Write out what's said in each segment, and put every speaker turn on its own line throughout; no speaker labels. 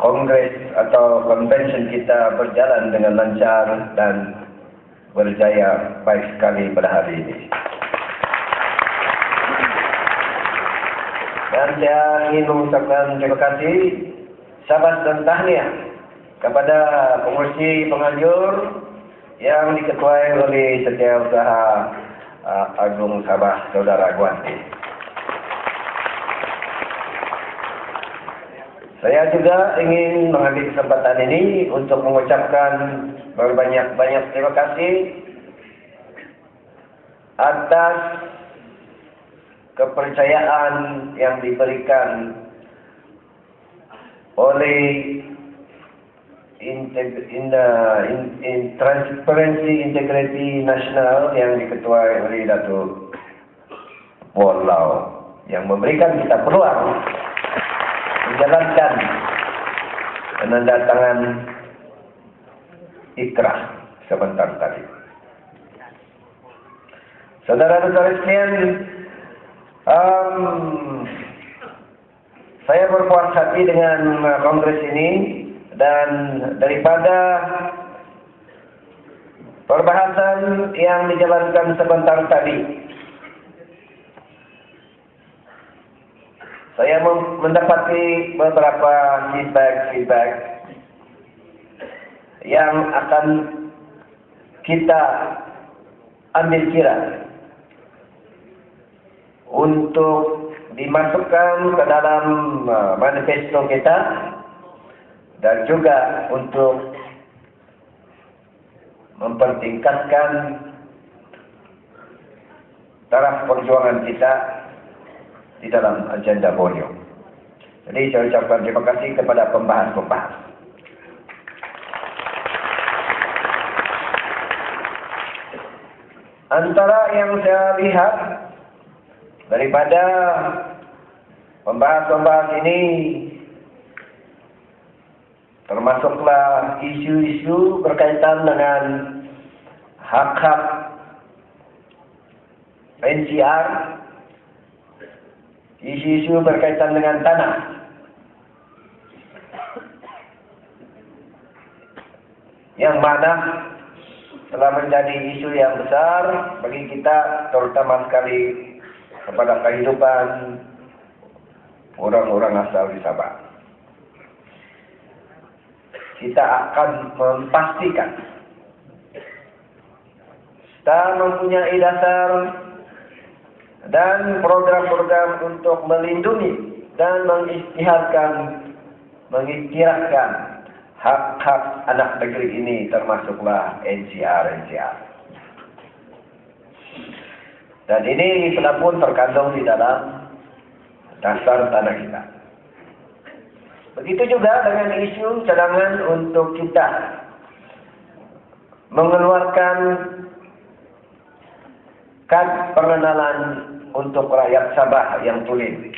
kongres atau convention kita berjalan dengan lancar dan berjaya baik sekali pada hari ini. Dan saya ingin mengucapkan terima kasih, syabas dan tahniah kepada pengurusi penganjur yang diketuai oleh Setiausaha Agung Sabah Saudara Guanti. Saya juga ingin mengambil kesempatan ini untuk mengucapkan berbanyak-banyak terima kasih atas kepercayaan yang diberikan oleh Transparency Integrity National yang diketuai oleh Datuk Paul Lau, yang memberikan kita peluang menjalankan penandatangan ikrah sebentar tadi. Saudara-saudara sekalian, saya berpuas hati dengan kongres ini, dan daripada perbahasan yang dijalankan sebentar tadi, saya mendapati beberapa feedback yang akan kita ambil kira untuk dimasukkan ke dalam manifesto kita, dan juga untuk mempertingkatkan taraf perjuangan kita di dalam agenda Borneo. Jadi saya ucapkan terima kasih kepada pembahas-pembahas. Antara yang saya lihat daripada pembahas-pembahas ini, termasuklah isu-isu berkaitan dengan hak-hak NCR, isu-isu berkaitan dengan tanah, yang mana telah menjadi isu yang besar bagi kita, terutama sekali kepada kehidupan orang-orang asal di Sabah. Kita akan memastikan kita mempunyai dasar dan program-program untuk melindungi dan mengisytiharkan hak-hak anak negeri ini, termasuklah NCR. Dan ini telah pun terkandung di dalam dasar tanah kita. Begitu juga dengan isu cadangan untuk kita mengeluarkan kad pengenalan untuk rakyat Sabah yang tulen.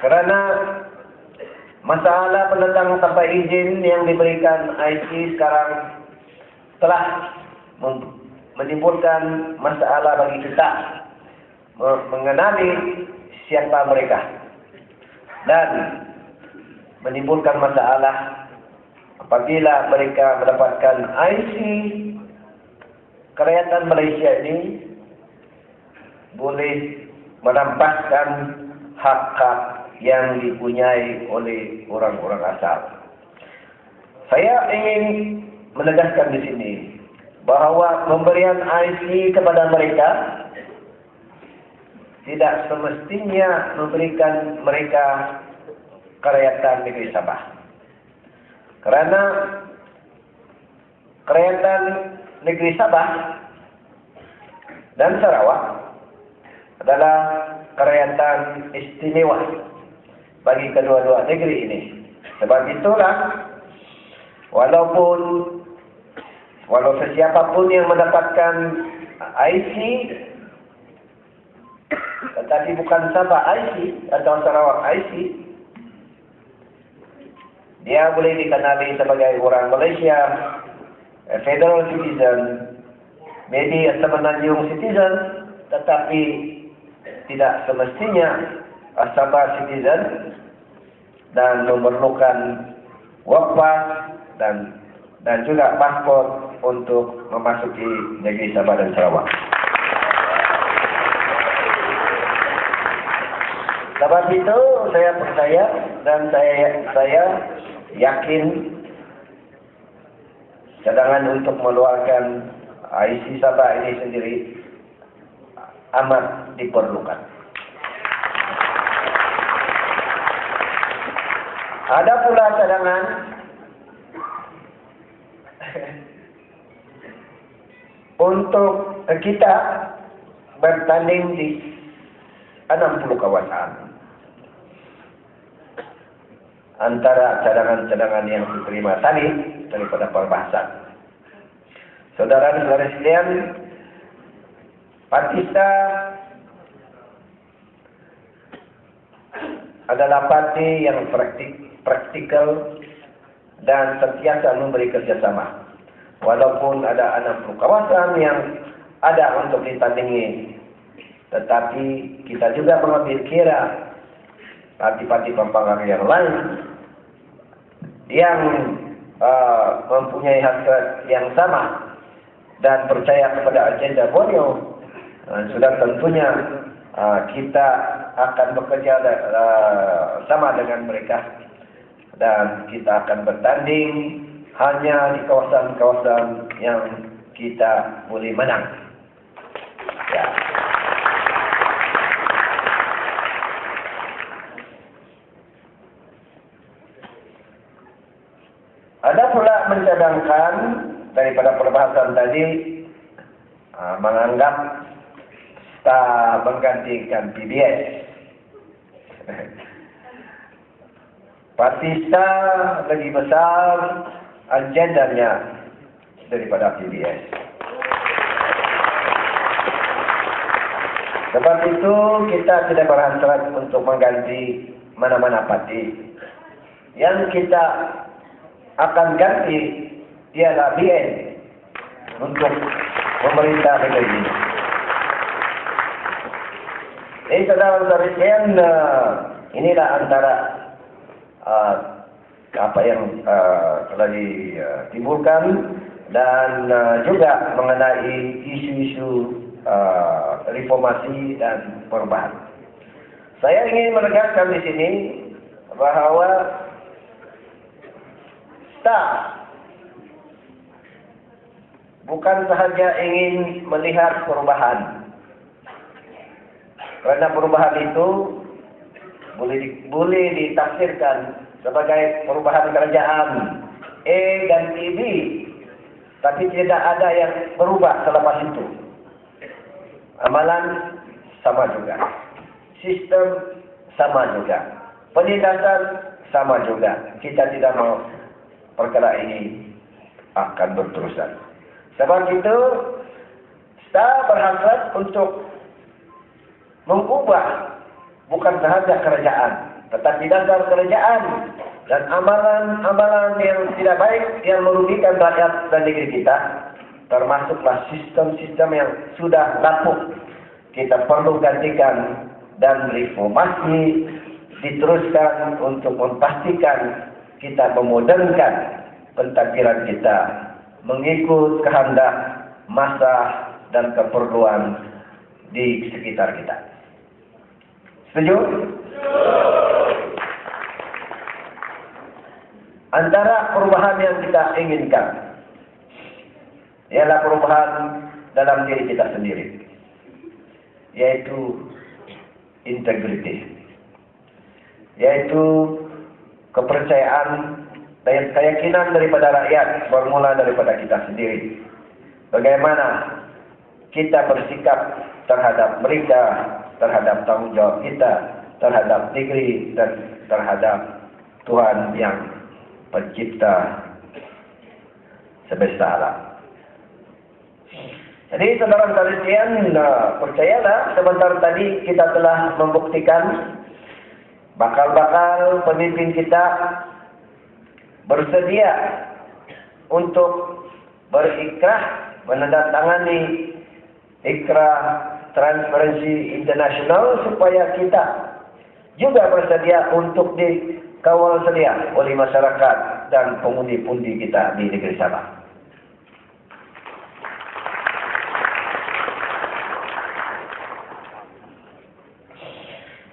Kerana masalah penentang tanpa izin yang diberikan IC sekarang telah menimbulkan masalah bagi kita mengenali siapa mereka, dan menimbulkan masalah apabila mereka mendapatkan IC kerajaan Malaysia ini boleh merampaskan hak-hak yang dipunyai oleh orang-orang asal. Saya ingin menegaskan di sini bahawa pemberian IC kepada mereka tidak semestinya memberikan mereka kerajaan negeri Sabah. Kerana kerajaan negeri Sabah dan Sarawak adalah kerajaan istimewa bagi kedua-dua negeri ini. Sebab itulah walau sesiapapun yang mendapatkan IC, tetapi bukan Sabah IC atau Sarawak IC, dia boleh dikenali sebagai orang Malaysia, federal citizen, maybe a semenanjung citizen, tetapi tidak semestinya Sabah citizen dan memerlukan work pass dan juga paspor untuk memasuki negeri Sabah dan Sarawak. Sebab itu saya percaya dan saya yakin cadangan untuk mengeluarkan IC Sabah ini sendiri amat diperlukan. Ada pula cadangan untuk kita bertanding di 60 kawasan. Antara cadangan-cadangan yang diterima tadi daripada perbahasan. Saudara-saudara sekalian, Patista adalah parti yang praktikal dan sentiasa memberi kerjasama. Walaupun ada 60 kawasan yang ada untuk ditandingi, tetapi kita juga mengambil kira parti-parti pempengaruh yang lain yang mempunyai hasrat yang sama dan percaya kepada agenda Borneo. Sudah tentunya kita akan bekerja sama dengan mereka dan kita akan bertanding hanya di kawasan-kawasan yang kita boleh menang. Ya. Ada pula mencadangkan daripada perbahasan tadi menganggap tak menggantikan PBS. Patista lebih besar agendanya daripada PBS. Sebab itu kita tidak berhasrat untuk mengganti mana-mana parti. Yang kita akan ganti ialah BN untuk memerintah negeri ini. Saudara-saudara sekalian, inilah antara apa yang telah ditimbulkan dan juga mengenai isu-isu reformasi dan perubahan. Saya ingin menegaskan di sini bahwa staff bukan sahaja ingin melihat perubahan. Karena perubahan itu boleh ditafsirkan sebagai perubahan kerajaan A dan B, tapi tidak ada yang berubah selepas itu. Amalan sama juga, sistem sama juga, penindasan sama juga. Kita tidak mau perkara ini akan berterusan. Sebab itu, kita berhasrat untuk mengubah bukan sahaja kerajaan, tetapi dasar kerajaan dan amalan-amalan yang tidak baik yang merugikan rakyat dan negeri kita, termasuklah sistem-sistem yang sudah lapuk. Kita perlu gantikan dan reformasi diteruskan untuk memastikan kita memodernkan pentadbiran kita mengikut kehendak masa dan keperluan di sekitar kita. Setuju? Antara perubahan yang kita inginkan ialah perubahan dalam diri kita sendiri, yaitu integriti, yaitu kepercayaan dan keyakinan daripada rakyat bermula daripada kita sendiri. Bagaimana kita bersikap terhadap mereka, terhadap tanggung jawab kita, terhadap negeri dan terhadap Tuhan yang pencipta semesta alam. Jadi saudara-saudara sekalian, percayalah sebentar tadi kita telah membuktikan bakal-bakal pemimpin kita bersedia untuk berikrah menandatangani ikrah Transparansi Internasional supaya kita juga bersedia untuk dikawal sedia oleh masyarakat dan pengundi-pundi kita di negeri Sabah.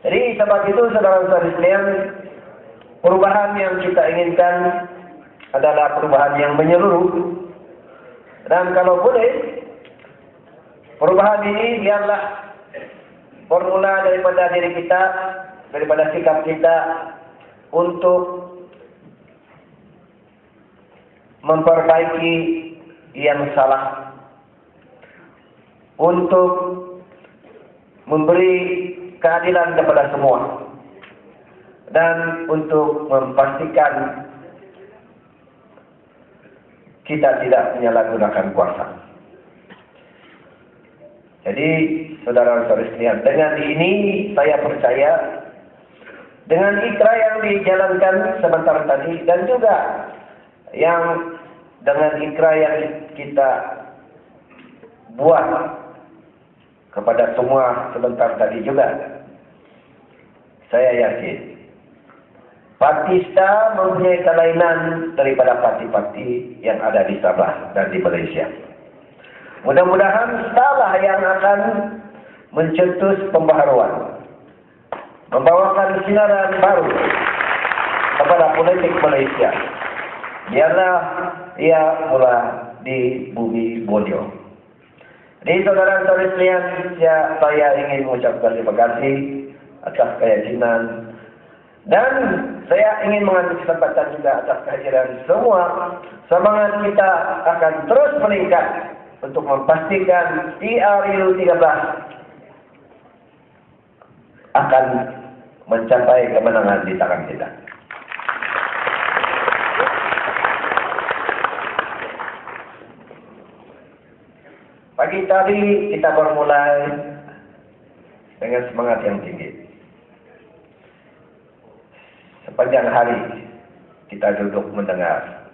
Jadi sebab itu saudara-saudara sekalian, perubahan yang kita inginkan adalah perubahan yang menyeluruh. Dan kalau boleh, perubahan ini biarlah bermula daripada diri kita, daripada sikap kita untuk memperbaiki yang salah, untuk memberi keadilan kepada semua, dan untuk memastikan kita tidak menyalahgunakan kuasa. Jadi, saudara-saudara sekalian, dengan ini saya percaya dengan ikrar yang dijalankan sebentar tadi dan juga yang dengan ikrar yang kita buat kepada semua sebentar tadi juga, saya yakin Partista mempunyai kelainan daripada parti-parti yang ada di Sabah dan di Malaysia. Mudah-mudahan Sabah yang akan mencetus pembaharuan, membawakan sinaran baru kepada politik Malaysia. Biarlah ia mula di bumi Borneo. Jadi saudara-saudara sekalian, saya ingin mengucapkan terima kasih atas keyakinan, dan saya ingin mengambil kesempatan juga atas kehadiran semua. Semangat kita akan terus meningkat untuk memastikan PRU 13 akan mencapai kemenangan di tangan kita. Pagi tadi kita bermulai dengan semangat yang tinggi. Sepanjang hari kita duduk mendengar.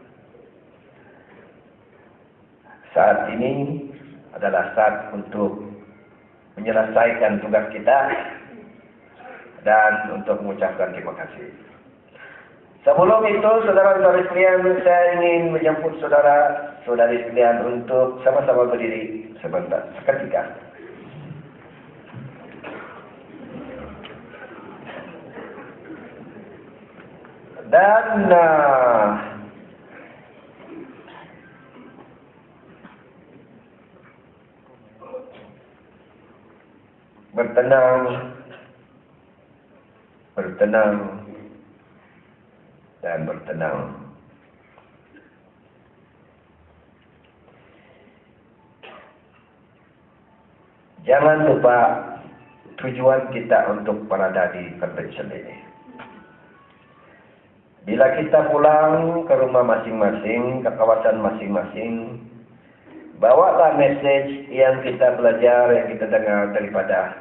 Saat ini adalah saat untuk menyelesaikan tugas kita dan untuk mengucapkan terima kasih. Sebelum itu, saudara-saudara sekalian, saya ingin menjemput saudara-saudari sekalian untuk sama-sama berdiri sebentar, seketika. Dan bertenang dan bertenang. Jangan lupa tujuan kita untuk berada di convention ini. Bila kita pulang ke rumah masing-masing, ke kawasan masing-masing, bawalah message yang kita belajar, yang kita dengar daripada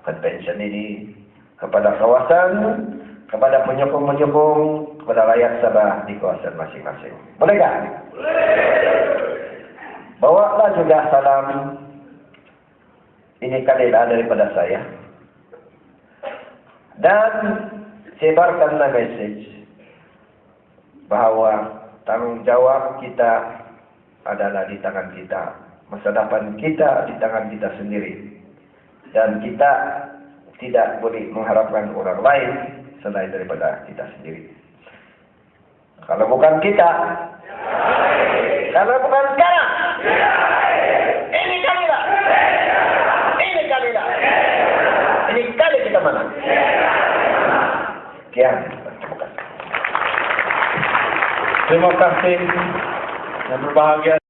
convention ini kepada kawasan, kepada penyokong-penyokong, kepada rakyat Sabah di kawasan masing-masing. Bolehkah? Boleh. Bawalah juga salam ini kalilah daripada saya. Dan sebarkanlah message bahwa tanggungjawab kita adalah di tangan kita. Masa depan kita di tangan kita sendiri. Dan kita tidak boleh mengharapkan orang lain selain daripada kita sendiri. Kalau bukan kita, kalau bukan sekarang, ini kalilah. Ini kalilah. Ini kali kita menang. Sekian.
Terima kasih yang berbahagia.